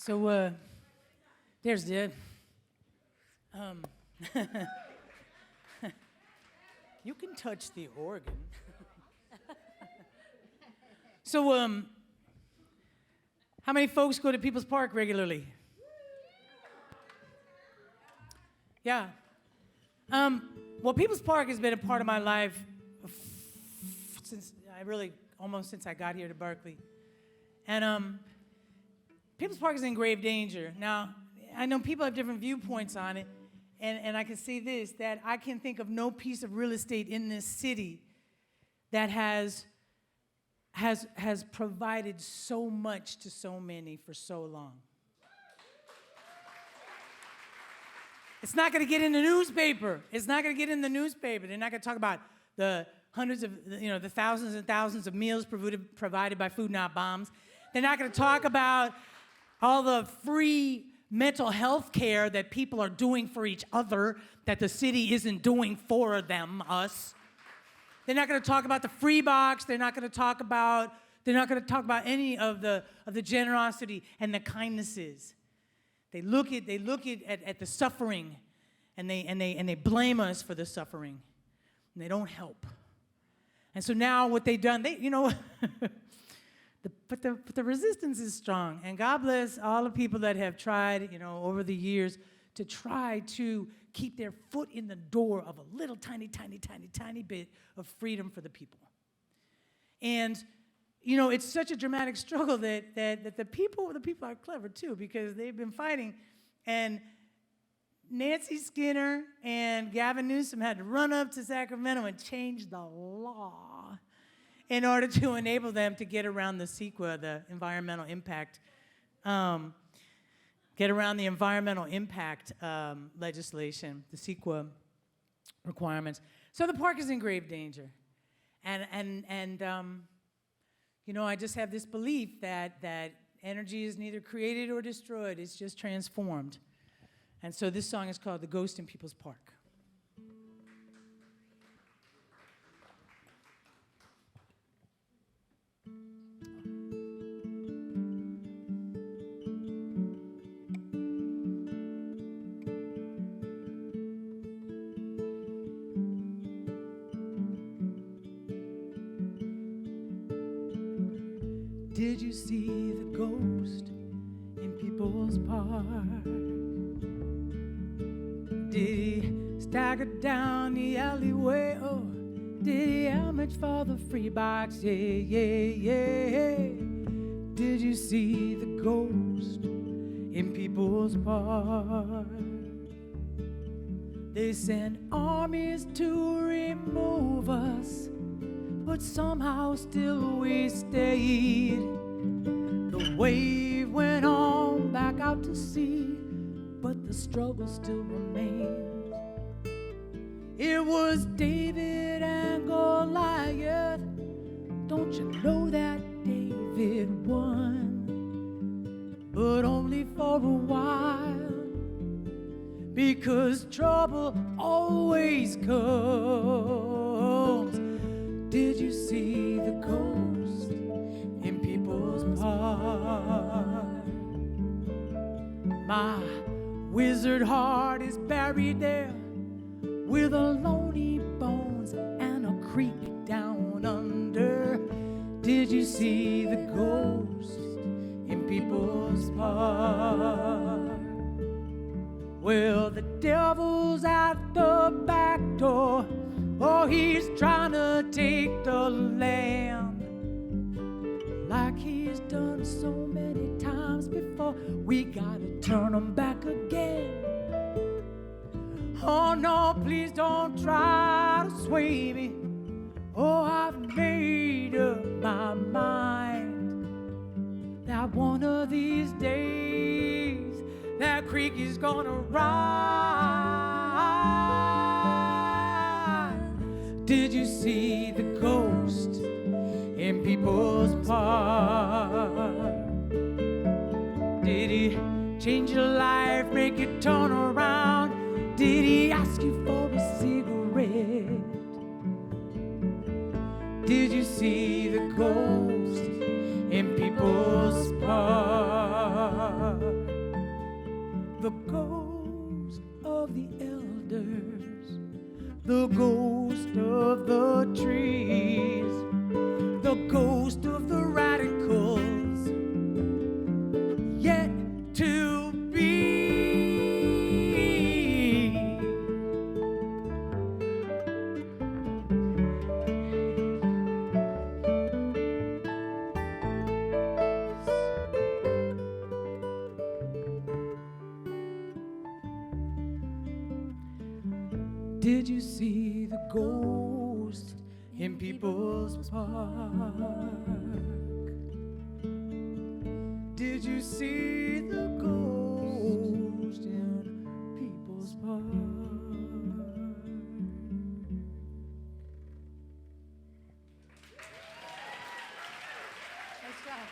So, there's Dad. You can touch the organ. So, how many folks go to People's Park regularly? Yeah. Well, People's Park has been a part of my life almost since I got here to Berkeley. And People's Park is in grave danger. Now, I know people have different viewpoints on it, and I can say this, that I can think of no piece of real estate in this city that has provided so much to so many for so long. It's not going to get in the newspaper. It's not going to get in the newspaper. They're not going to talk about the hundreds of, the thousands and thousands of meals provided by Food Not Bombs. They're not going to talk about all the free mental health care that people are doing for each other that the city isn't doing for them, us. They're not going to talk about the free box. They're not going to talk about any of the generosity and the kindnesses. They look at the suffering, and they blame us for the suffering, and they don't help. And so now what they've done, but the resistance is strong, and God bless all the people that have tried, over the years to try to keep their foot in the door of a little tiny bit of freedom for the people. And it's such a dramatic struggle that the people are clever too, because they've been fighting, and Nancy Skinner and Gavin Newsom had to run up to Sacramento and change the law in order to enable them to get around the CEQA, the environmental impact, legislation, the CEQA requirements. So the park is in grave danger, and I just have this belief that energy is neither created or destroyed; it's just transformed. And so this song is called "The Ghost in People's Park." Did you see the ghost in People's Park? Did he stagger down the alleyway? Oh, did he rummage for the free box? Yeah. Did you see the ghost in People's Park? They sent armies to remove us, but somehow still we stayed. The wave went on back out to sea, but the struggle still remains. It was David and Goliath. Don't you know that David won? But only for a while, because trouble always comes. Did you see the ghost in People's Park? My wizard heart is buried there, with a lonely bones and a creek down under. Did you see the ghost in People's Park? Well, the devil's at the back door. Oh, he's trying to take the land, like he's done so many times before. We gotta turn him back again. Oh no, please don't try to sway me. Oh, I've made up my mind that one of these days that creek is gonna rise. Did you see the ghost in People's Park? Did he change your life, make you turn around? Did he ask you for a cigarette? Did you see the ghost in People's Park? the ghost of the elders, the ghost of the trees, the ghost of the radicals yet to be. Did you see the ghost in People's Park? Did you see the ghost in People's Park? Nice job.